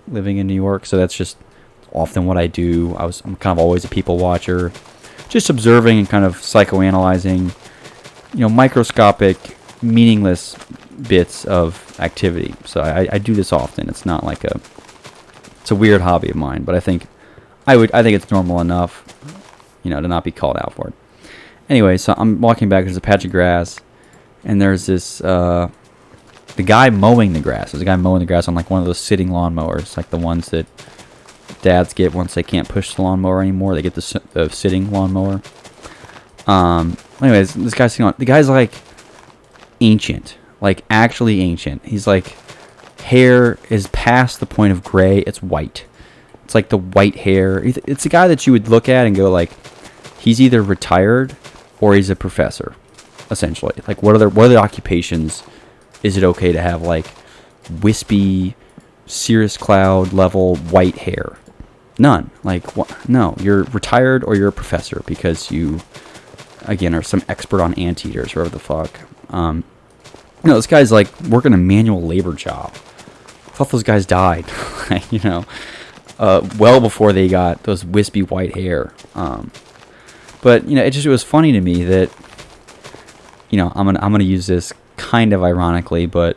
living in New York, so that's just often what I do. I'm kind of always a people watcher, just observing and kind of psychoanalyzing, you know, microscopic, meaningless bits of activity. So I do this often. It's not like it's a weird hobby of mine, but I think it's normal enough, you know, to not be called out for it. Anyway, so I'm walking back. There's a patch of grass, and there's this the guy mowing the grass. There's a guy mowing the grass on like one of those sitting lawnmowers, like the ones that dads get once they can't push the lawnmower anymore. They get the sitting lawnmower. Anyways, this guy's sitting on. The guy's like ancient, like actually ancient. He's like, hair is past the point of gray. It's white. It's like the white hair. It's a guy that you would look at and go like, he's either retired or he's a professor, essentially. Like, what are the occupations? Is it okay to have like wispy, cirrus cloud level white hair? None. Like, what? No, you're retired or you're a professor because you, again, are some expert on anteaters or whatever the fuck. You know, this guy's like working a manual labor job. I thought those guys died, you know, well before they got those wispy white hair. But you know, it was funny to me that, you know, I'm gonna use this kind of ironically, but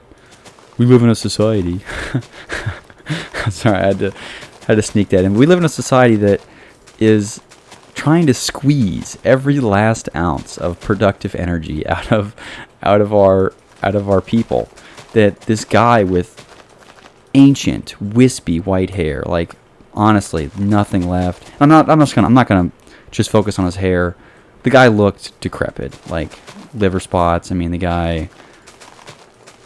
we live in a society. Sorry, I had to sneak that in. We live in a society that is trying to squeeze every last ounce of productive energy out of our people. That this guy with ancient wispy white hair, like honestly nothing left. I'm not gonna just focus on his hair, the guy looked decrepit, like liver spots. I mean, the guy,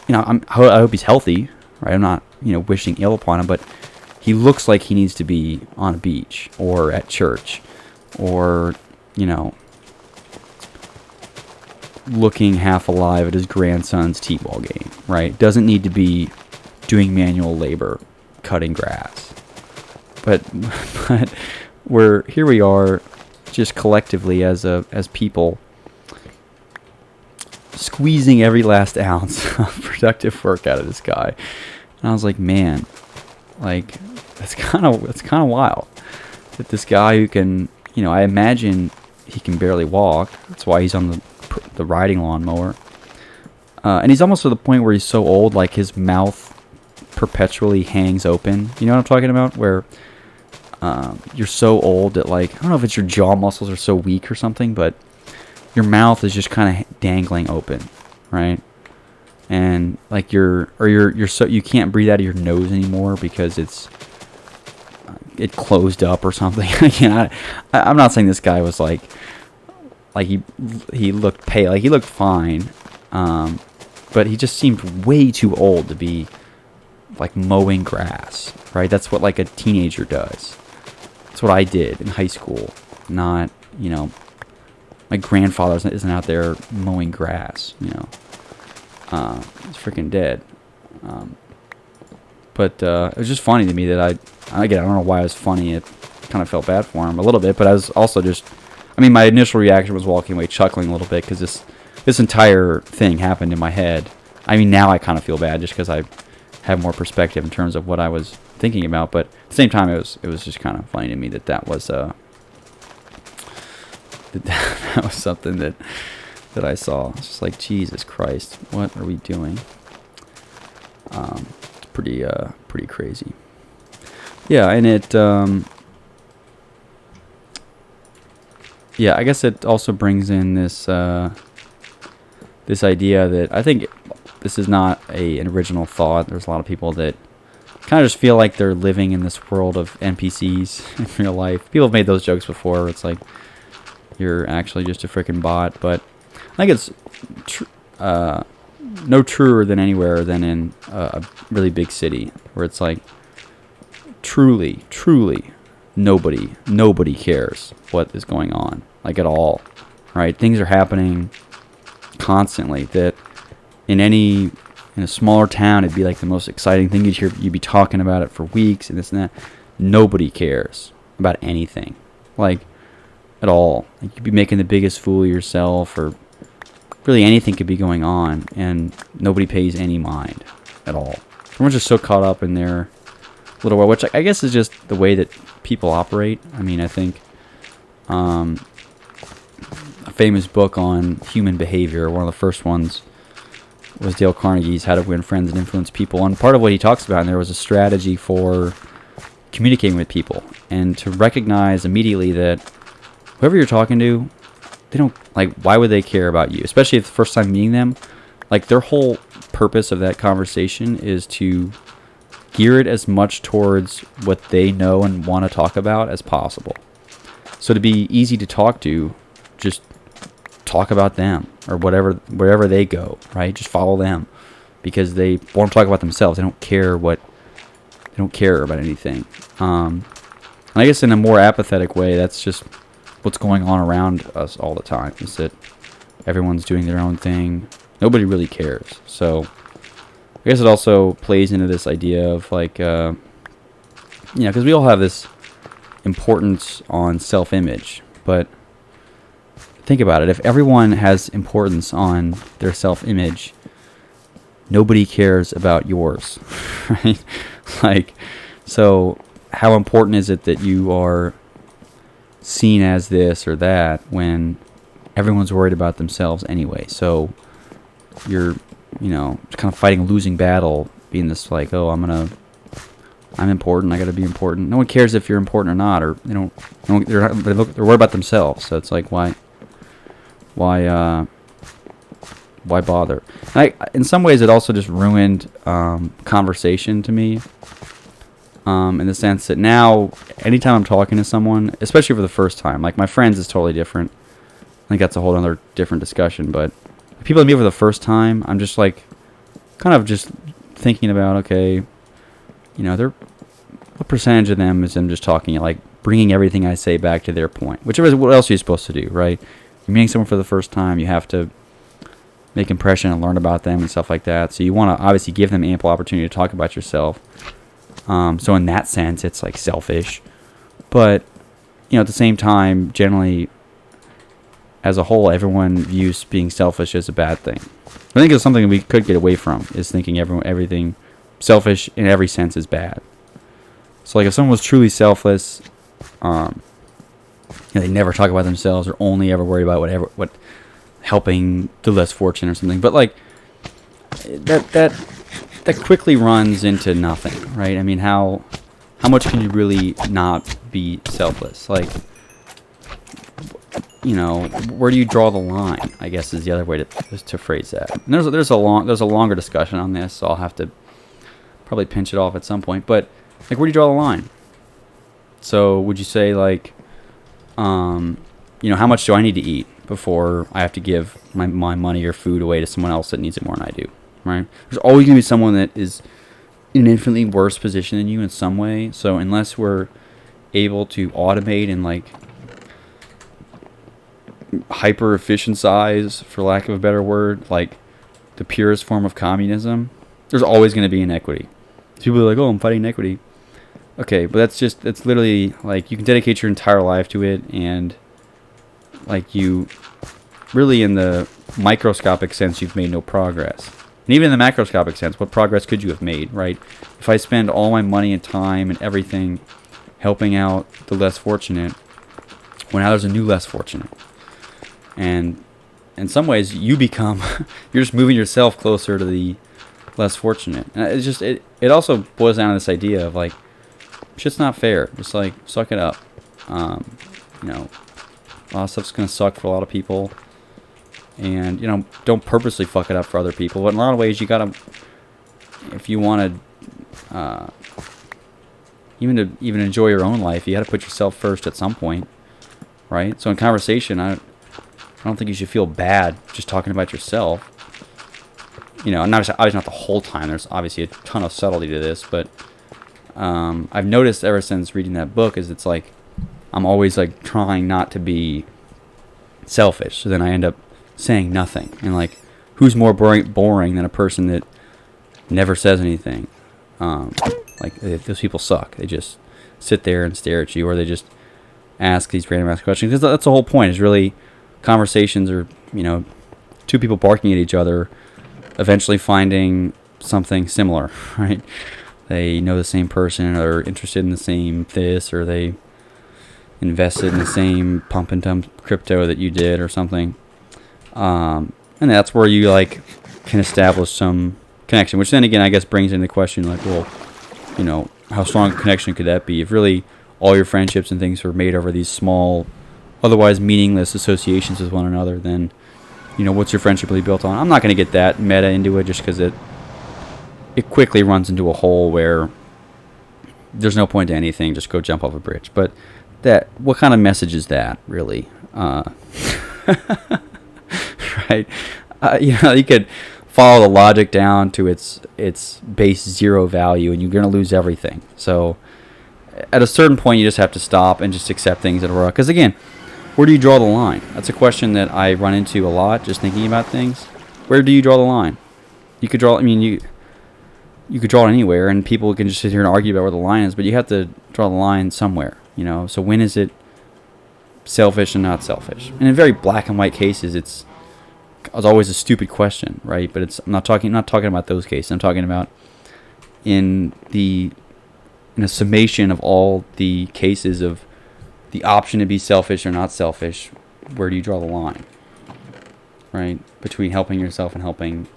I hope he's healthy, right? I'm not, wishing ill upon him, but he looks like he needs to be on a beach or at church or, looking half alive at his grandson's t-ball game, right? Doesn't need to be doing manual labor, cutting grass. But here we are, just collectively as people, squeezing every last ounce of productive work out of this guy. And I was like, man, like that's kind of wild that this guy who can, I imagine he can barely walk. That's why he's on the riding lawnmower. And he's almost to the point where he's so old, like his mouth perpetually hangs open. You know what I'm talking about? Where you're so old that, like, I don't know if it's your jaw muscles are so weak or something, but your mouth is just kind of dangling open, right? And like you're so you can't breathe out of your nose anymore because it closed up or something. I'm not saying this guy was like he looked pale, like he looked fine, but he just seemed way too old to be like mowing grass, right? That's what like a teenager does. That's what I did in high school. Not, my grandfather isn't out there mowing grass, he's freaking dead. But it was just funny to me that I don't know why it was funny. It kind of felt bad for him a little bit, but I was also just, my initial reaction was walking away chuckling a little bit because this entire thing happened in my head. Now I kind of feel bad just because I have more perspective in terms of what I was thinking about, but at the same time, it was just kind of funny to me that was that was something that I saw. It's just like, Jesus Christ, what are we doing? It's pretty crazy. Yeah, and it I guess it also brings in this this idea that I think this is not an original thought. There's a lot of people that kind of just feel like they're living in this world of NPCs in real life. People have made those jokes before. It's like you're actually just a freaking bot. But I think it's no truer than anywhere than in a really big city where it's like truly nobody cares what is going on, like at all, right? Things are happening constantly that in a smaller town, it'd be like the most exciting thing you'd hear. You'd be talking about it for weeks and this and that. Nobody cares about anything, like at all. Like, you'd be making the biggest fool of yourself, or really anything could be going on, and nobody pays any mind at all. Everyone's just so caught up in their little world, which I guess is just the way that people operate. I think a famous book on human behavior, one of the first ones, was Dale Carnegie's How to Win Friends and Influence People. And part of what he talks about in there was a strategy for communicating with people and to recognize immediately that whoever you're talking to, they don't, like, why would they care about you? Especially if it's the first time meeting them. Like, their whole purpose of that conversation is to gear it as much towards what they know and want to talk about as possible. So to be easy to talk to, just talk about them or wherever they go, right? Just follow them because they want to talk about themselves. They don't care about anything. And I guess in a more apathetic way, that's just what's going on around us all the time, is that everyone's doing their own thing. Nobody really cares. So I guess it also plays into this idea of like, because we all have this importance on self-image, but think about it. If everyone has importance on their self-image, nobody cares about yours, right? Like, so how important is it that you are seen as this or that when everyone's worried about themselves anyway? So you're, kind of fighting a losing battle, being this like, oh, I'm important, I gotta be important. No one cares if you're important or not, or they're worried about themselves. So it's like, why bother? In some ways, it also just ruined conversation to me, in the sense that now, anytime I'm talking to someone, especially for the first time, like my friends is totally different. I think that's a whole other different discussion. But people that meet for the first time, I'm just like, kind of just thinking about, okay, what percentage of them is them just talking, like bringing everything I say back to their point, whichever is what else are you supposed to do, right? You're meeting someone for the first time, you have to make impression and learn about them and stuff like that. So you want to obviously give them ample opportunity to talk about yourself. So in that sense, it's like selfish, but at the same time, generally, as a whole, everyone views being selfish as a bad thing. I think it's something we could get away from, is thinking everything selfish in every sense is bad. So like if someone was truly selfless, they never talk about themselves or only ever worry about what helping the less fortunate or something. But like that quickly runs into nothing, right? I mean, how much can you really not be selfless? Like, where do you draw the line, I guess, is the other way to phrase that. And there's a longer discussion on this, so I'll have to probably pinch it off at some point. But like, where do you draw the line? So would you say like, how much do I need to eat before I have to give my money or food away to someone else that needs it more than I do, right? There's always going to be someone that is in an infinitely worse position than you in some way. So unless we're able to automate and like hyper efficient size, for lack of a better word, like the purest form of communism, there's always going to be inequity. People are like, oh, I'm fighting inequity. Okay, but that's literally like you can dedicate your entire life to it, and like you really, in the microscopic sense, you've made no progress. And even in the macroscopic sense, what progress could you have made, right? If I spend all my money and time and everything helping out the less fortunate, well, now there's a new less fortunate. And in some ways, you're just moving yourself closer to the less fortunate. And it's just, it also boils down to this idea of like, shit's not fair. Just like, suck it up. A lot of stuff's going to suck for a lot of people. And, don't purposely fuck it up for other people. But in a lot of ways, you got to, if you want to, even enjoy your own life, you got to put yourself first at some point, right? So in conversation, I don't think you should feel bad just talking about yourself. And obviously not the whole time. There's obviously a ton of subtlety to this, but I've noticed ever since reading that book is it's like I'm always like trying not to be selfish. So then I end up saying nothing. And like, who's more boring than a person that never says anything? Like those people suck. They just sit there and stare at you, or they just ask these random ass questions. Because that's the whole point. Is really conversations are two people barking at each other, eventually finding something similar, right? They know the same person, or interested in the same this, or they invested in the same pump and dump crypto that you did or something. And that's where you like can establish some connection, which then again I guess brings into question like, well, how strong a connection could that be if really all your friendships and things were made over these small, otherwise meaningless associations with one another? Then what's your friendship really built on? I'm not going to get that meta into it, just because it quickly runs into a hole where there's no point to anything. Just go jump off a bridge. But what kind of message is that really? Right? You could follow the logic down to its base zero value, and you're going to lose everything. So at a certain point, you just have to stop and just accept things that are. Because again, where do you draw the line? That's a question that I run into a lot, just thinking about things. Where do you draw the line? You could draw. I mean, you could draw it anywhere, and people can just sit here and argue about where the line is. But you have to draw the line somewhere. So when is it selfish and not selfish? And in very black and white cases, it's always a stupid question, right? But I'm not talking about those cases. I'm talking about in a summation of all the cases of the option to be selfish or not selfish. Where do you draw the line, right? Between helping yourself and helping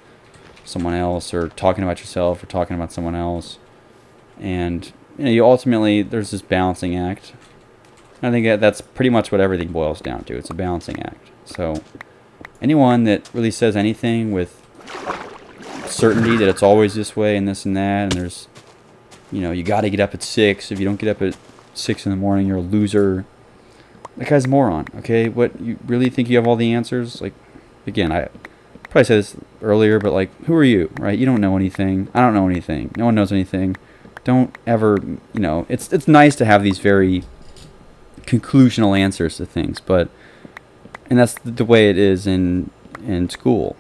someone else, or talking about yourself or talking about someone else. And you ultimately, there's this balancing act. I think that's pretty much what everything boils down to. It's a balancing act. So anyone that really says anything with certainty that it's always this way and this and that, and there's, you got to get up at 6. If you don't get up at 6 in the morning, you're a loser. that guy's a moron. Okay, what, you really think you have all the answers? Like, again, I probably said this earlier, but like, who are you, right? You don't know anything. I don't know anything. No one knows anything. Don't ever, it's nice to have these very conclusional answers to things, and that's the way it is in school,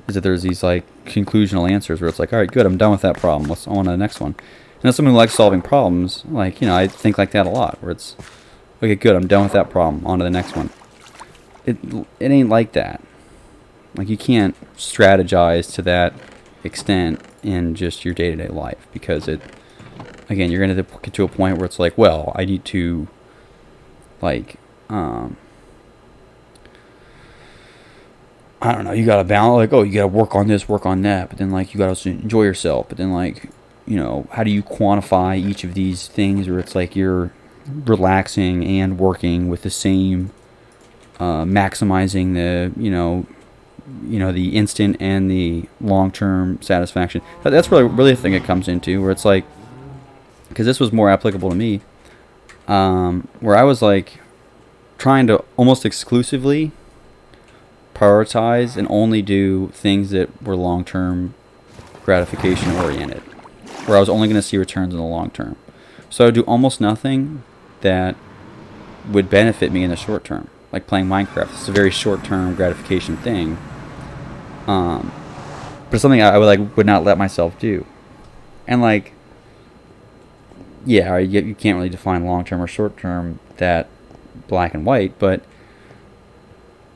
is that there's these like conclusional answers where it's like, all right, good, I'm done with that problem. Let's on to the next one. And as someone who likes solving problems, like, I think like that a lot, where it's, okay, good, I'm done with that problem. On to the next one. It ain't like that. Like, you can't strategize to that extent in just your day-to-day life, because again, you're going to get to a point where it's like, well, I need to, like, I don't know, you got to balance, like, oh, you got to work on this, work on that, but then, like, you got to enjoy yourself, but then, like, how do you quantify each of these things where it's like you're relaxing and working with the same, maximizing the, the instant and the long-term satisfaction. That's really the thing it comes into, where it's like, because this was more applicable to me, where I was like trying to almost exclusively prioritize and only do things that were long-term gratification oriented, where I was only going to see returns in the long term. So I would do almost nothing that would benefit me in the short term, like playing Minecraft. It's a very short-term gratification thing, but it's something I would not let myself do. And like, yeah, you can't really define long-term or short-term that black and white, but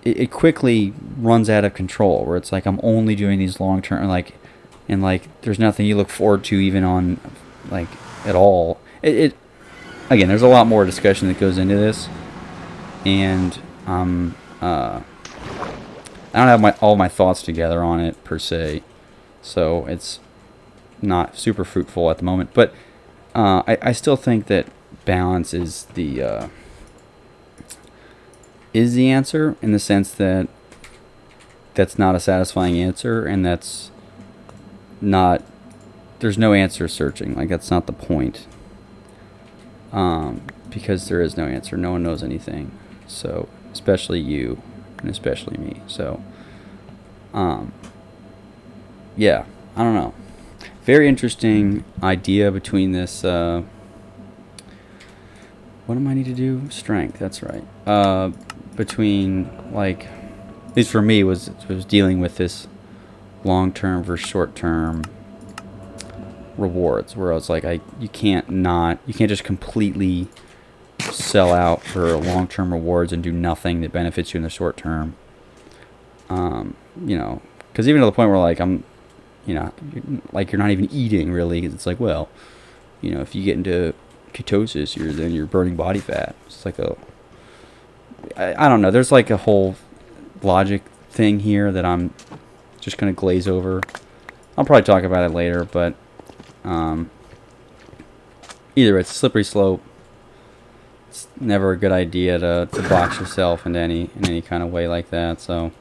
it quickly runs out of control, where it's like I'm only doing these long-term, and like there's nothing you look forward to even on, like, at all. Again, there's a lot more discussion that goes into this, and I don't have all my thoughts together on it per se, so it's not super fruitful at the moment. But I still think that balance is the answer, in the sense that that's not a satisfying answer, and that's not, there's no answer searching. Like, that's not the point, because there is no answer. No one knows anything, so especially you and especially me. So yeah, I don't know, very interesting idea between this what am I need to do? Strength, that's right. Between, like, at least for me, was dealing with this long-term versus short-term rewards, where I was like, you can't just completely sell out for long-term rewards and do nothing that benefits you in the short term. Because even to the point where, like, I'm, like, you're not even eating really. It's like, well, if you get into ketosis, you're burning body fat. It's like I don't know. There's like a whole logic thing here that I'm just gonna glaze over. I'll probably talk about it later, but either it's a slippery slope. It's never a good idea to box yourself into any kind of way like that. So,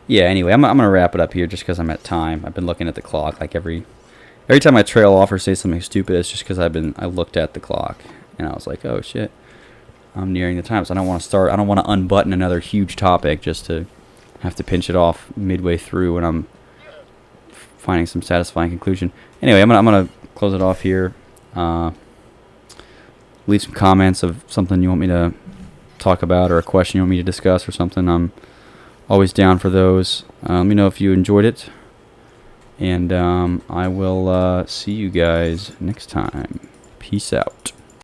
yeah. Anyway, I'm gonna wrap it up here just because I'm at time. I've been looking at the clock like every time I trail off or say something stupid. It's just because I looked at the clock and I was like, oh shit, I'm nearing the time. So I don't want to unbutton another huge topic just to have to pinch it off midway through when I'm finding some satisfying conclusion. Anyway, I'm gonna close it off here. Leave some comments of something you want me to talk about, or a question you want me to discuss, or something. I'm always down for those. Let me know if you enjoyed it, and I will see you guys next time. Peace out.